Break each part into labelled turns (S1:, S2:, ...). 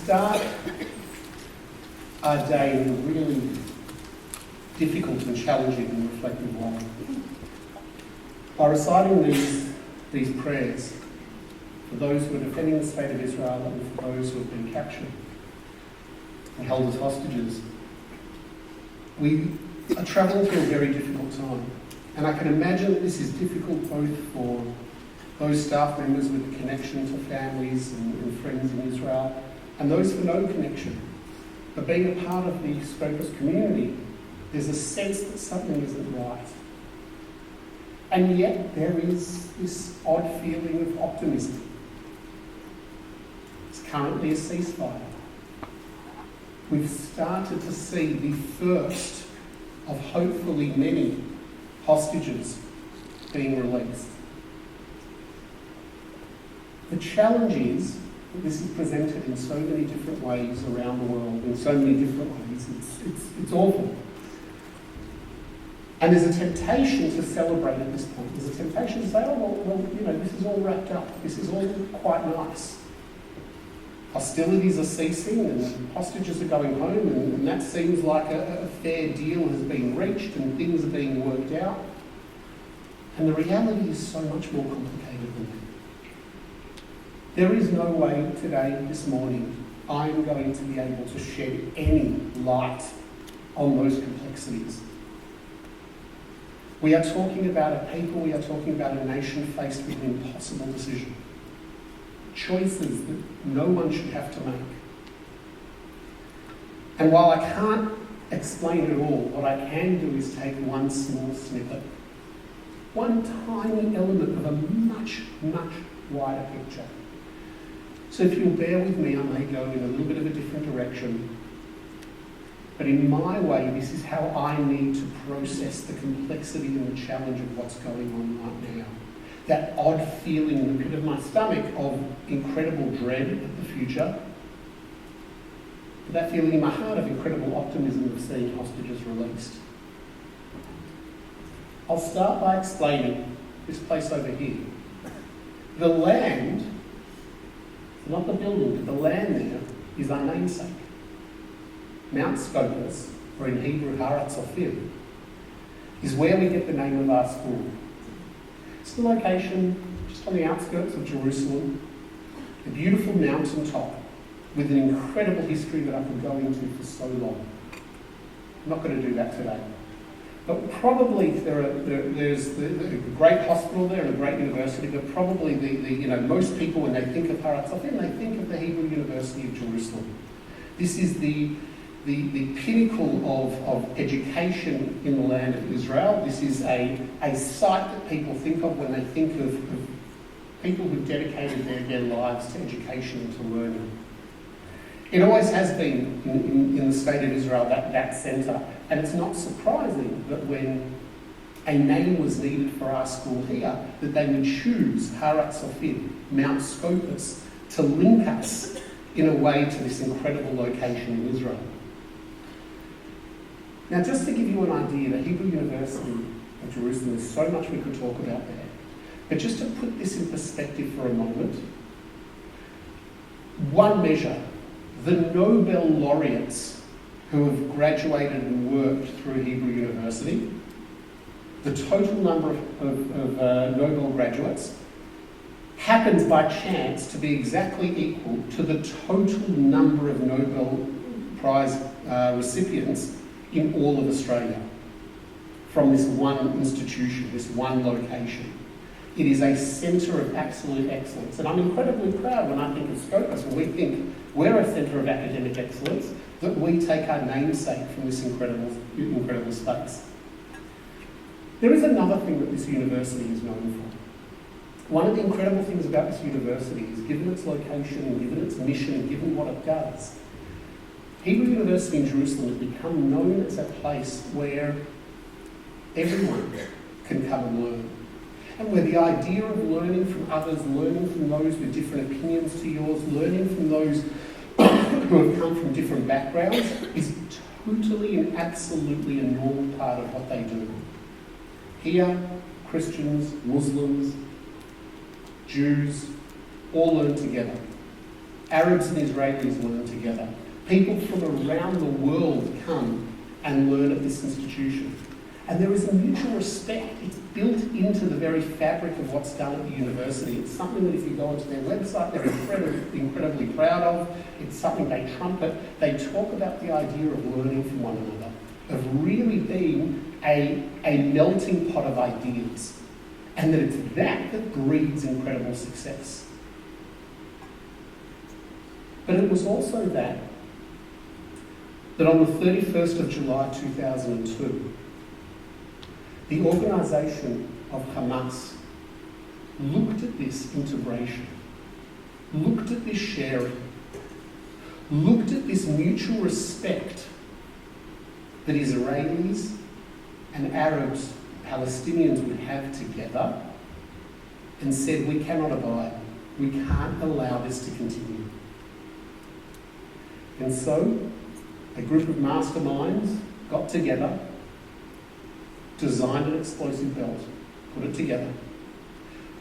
S1: start our day in a really difficult and challenging and reflective way by reciting these prayers for those who are defending the state of Israel and for those who have been captured and held as hostages. We are travelling through a very difficult time, and I can imagine that this is difficult both for those staff members with a connection to families and friends in Israel, and those for no connection. But being a part of the Scopus community, there's a sense that something isn't right. And yet there is this odd feeling of optimism. It's currently a ceasefire. We've started to see the first of hopefully many hostages being released. The challenge is that this is presented in so many different ways around the world, in so many different ways. It's awful. And there's a temptation to celebrate at this point. There's a temptation to say, oh, well, this is all wrapped up. This is all quite nice. Hostilities are ceasing and hostages are going home, and that seems like a fair deal has been reached and things are being worked out. And the reality is so much more complicated than that. There is no way today, this morning, I'm going to be able to shed any light on those complexities. We are talking about a people, we are talking about a nation faced with an impossible decision. Choices that no one should have to make. And while I can't explain it all, what I can do is take one small snippet, one tiny element of a much, much wider picture. So if you'll bear with me, I may go in a little bit of a different direction. But in my way, this is how I need to process the complexity and the challenge of what's going on right now. That odd feeling in the pit of my stomach of incredible dread of the future. But that feeling in my heart of incredible optimism of seeing hostages released. I'll start by explaining this place over here. The land, not the building, but the land there is our namesake. Mount Scopus, or in Hebrew, Har HaTzofim, is where we get the name of our school. It's the location just on the outskirts of Jerusalem, a beautiful mountain top with an incredible history that I could go into for so long. I'm not going to do that today. But probably there's a great hospital there and a great university, but probably most people, when they think of Har HaTzofim, they think of the Hebrew University of Jerusalem. This is the pinnacle of education in the land of Israel. This is a site that people think of when they think of people who've dedicated their lives to education and to learning. It always has been in the state of Israel, that centre. And it's not surprising that when a name was needed for our school here, that they would choose Har HaTzofim, Mount Scopus, to link us in a way to this incredible location in Israel. Now, just to give you an idea, the Hebrew University of Jerusalem, there's so much we could talk about there. But just to put this in perspective for a moment, one measure, the Nobel laureates who have graduated and worked through Hebrew University, the total number of Nobel graduates happens by chance to be exactly equal to the total number of Nobel Prize recipients in all of Australia from this one institution, this one location. It is a centre of absolute excellence. And I'm incredibly proud when I think of Scopus, when we think we're a centre of academic excellence, that we take our namesake from this incredible space. There is another thing that this university is known for. One of the incredible things about this university is, given its location, given its mission, given what it does, Hebrew University in Jerusalem has become known as a place where everyone can come and learn. And where the idea of learning from others, learning from those with different opinions to yours, learning from those who have come from different backgrounds is totally and absolutely a normal part of what they do. Here, Christians, Muslims, Jews, all learn together. Arabs and Israelis learn together. People from around the world come and learn at this institution. And there is a mutual respect. It's built into the very fabric of what's done at the university. It's something that if you go onto their website, they're incredibly proud of. It's something they trumpet. They talk about the idea of learning from one another, of really being a melting pot of ideas. And that it's that breeds incredible success. But it was also that on the 31st of July 2002, the organisation of Hamas looked at this integration, looked at this sharing, looked at this mutual respect that Israelis and Arabs, Palestinians would have together, and said, we cannot abide, we can't allow this to continue. And so, a group of masterminds got together, designed an explosive belt, put it together,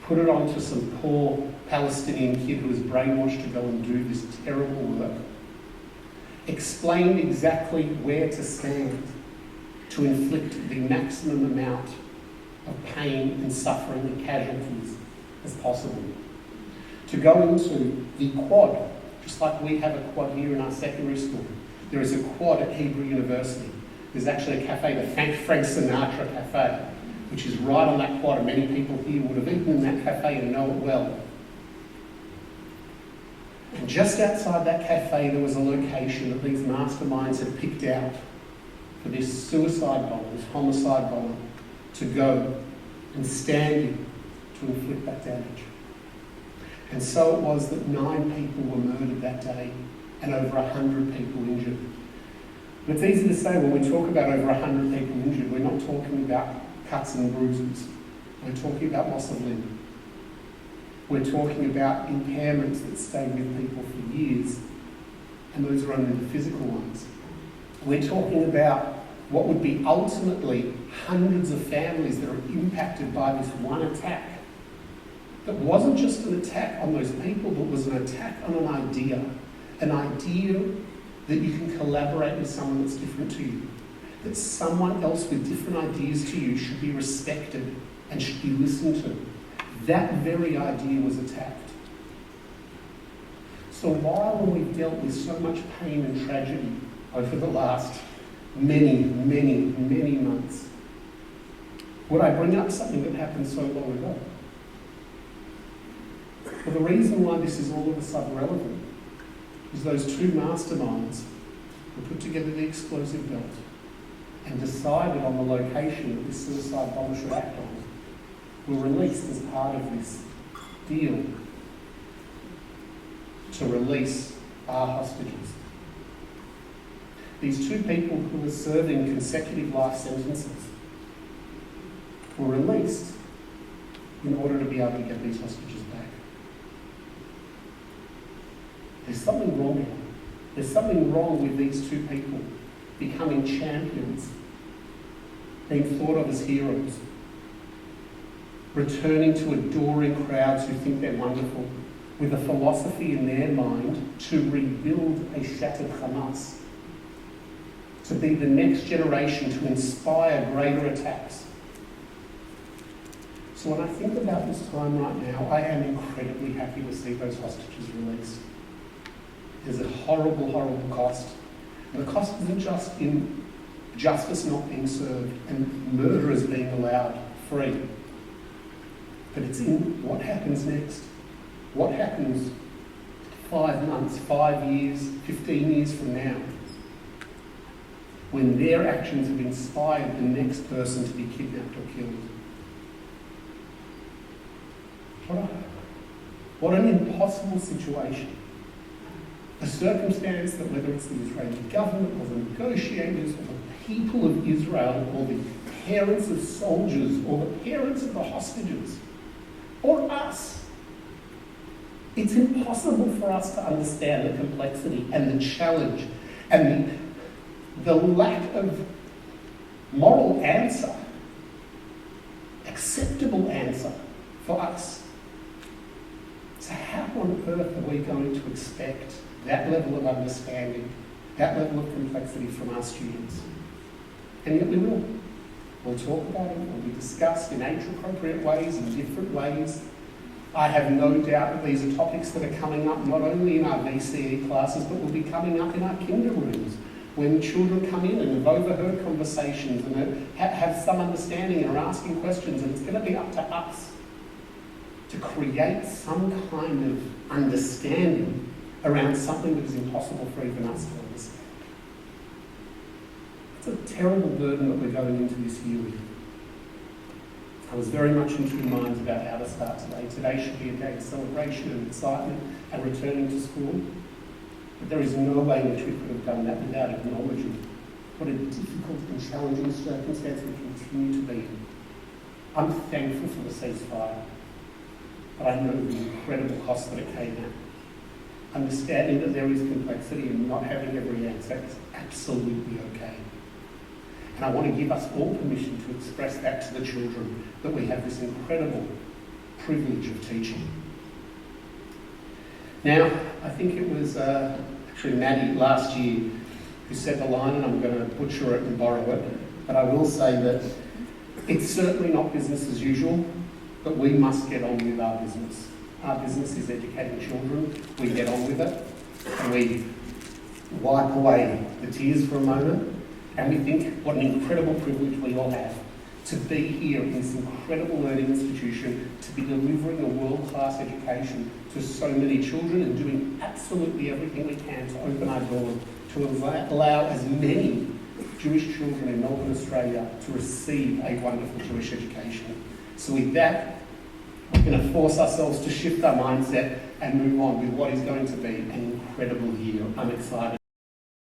S1: put it onto some poor Palestinian kid who was brainwashed to go and do this terrible work, explained exactly where to stand to inflict the maximum amount of pain and suffering and casualties as possible. To go into the quad, just like we have a quad here in our secondary school. There is a quad at Hebrew University. There's actually a cafe, the Frank Sinatra Cafe, which is right on that quad, and many people here would have eaten in that cafe and know it well. And just outside that cafe, there was a location that these masterminds had picked out for this suicide bomber, this homicide bomber, to go and stand in to inflict that damage. And so it was that 9 people were murdered that day and over 100 people injured. And it's easy to say when we talk about over 100 people injured, we're not talking about cuts and bruises. We're talking about loss of limb. We're talking about impairments that stay with people for years, and those are only the physical ones. We're talking about what would be ultimately hundreds of families that are impacted by this one attack. That wasn't just an attack on those people, but was an attack on an idea that you can collaborate with someone that's different to you, that someone else with different ideas to you should be respected and should be listened to. That very idea was attacked. So while we've dealt with so much pain and tragedy over the last many months, would I bring up something that happened so long ago? Well, the reason why this is all of a sudden relevant is those 2 masterminds who put together the explosive belt and decided on the location that this suicide bomber should act on were released as part of this deal to release our hostages. These 2 people who were serving consecutive life sentences were released in order to be able to get these hostages back. There's something wrong here. There's something wrong with these 2 people becoming champions, being thought of as heroes, returning to adoring crowds who think they're wonderful, with a philosophy in their mind to rebuild a shattered Hamas, to be the next generation, to inspire greater attacks. So when I think about this time right now, I am incredibly happy to see those hostages released. There's a horrible, horrible cost. And the cost isn't just in justice not being served and murderers being allowed free, but it's in what happens next. What happens 5 months, 5 years, 15 years from now, when their actions have inspired the next person to be kidnapped or killed? What an impossible situation. A circumstance that whether it's the Israeli government or the negotiators or the people of Israel or the parents of soldiers or the parents of the hostages or us, it's impossible for us to understand the complexity and the challenge and the lack of moral answer, acceptable answer for us So how on earth are we going to expect that level of understanding, that level of complexity from our students? And yet we will. We'll talk about it, it will be discussed in age-appropriate ways, in different ways. I have no doubt that these are topics that are coming up not only in our VCE classes, but will be coming up in our kinder rooms, when children come in and have overheard conversations and have some understanding and are asking questions, and it's going to be up to us to create some kind of understanding around something that is impossible for even us to understand. It's a terrible burden that we're going into this year with. I was very much in two minds about how to start today. Today should be a day of celebration and excitement and returning to school. But there is no way in which we could have done that without acknowledging what a difficult and challenging circumstance we continue to be in. I'm thankful for the ceasefire, but I know the incredible cost that it came at. Understanding that there is complexity and not having every answer is absolutely okay. And I want to give us all permission to express that to the children, that we have this incredible privilege of teaching. Now, I think it was actually Maddie last year who said the line, and I'm going to butcher it and borrow it, but I will say that it's certainly not business as usual, but we must get on with our business. Our business is educating children. We get on with it, and we wipe away the tears for a moment, and we think what an incredible privilege we all have to be here in this incredible learning institution, to be delivering a world-class education to so many children and doing absolutely everything we can to open our doors to allow as many Jewish children in Melbourne, Australia to receive a wonderful Jewish education. So with that, we're going to force ourselves to shift our mindset and move on with what is going to be an incredible year. I'm excited.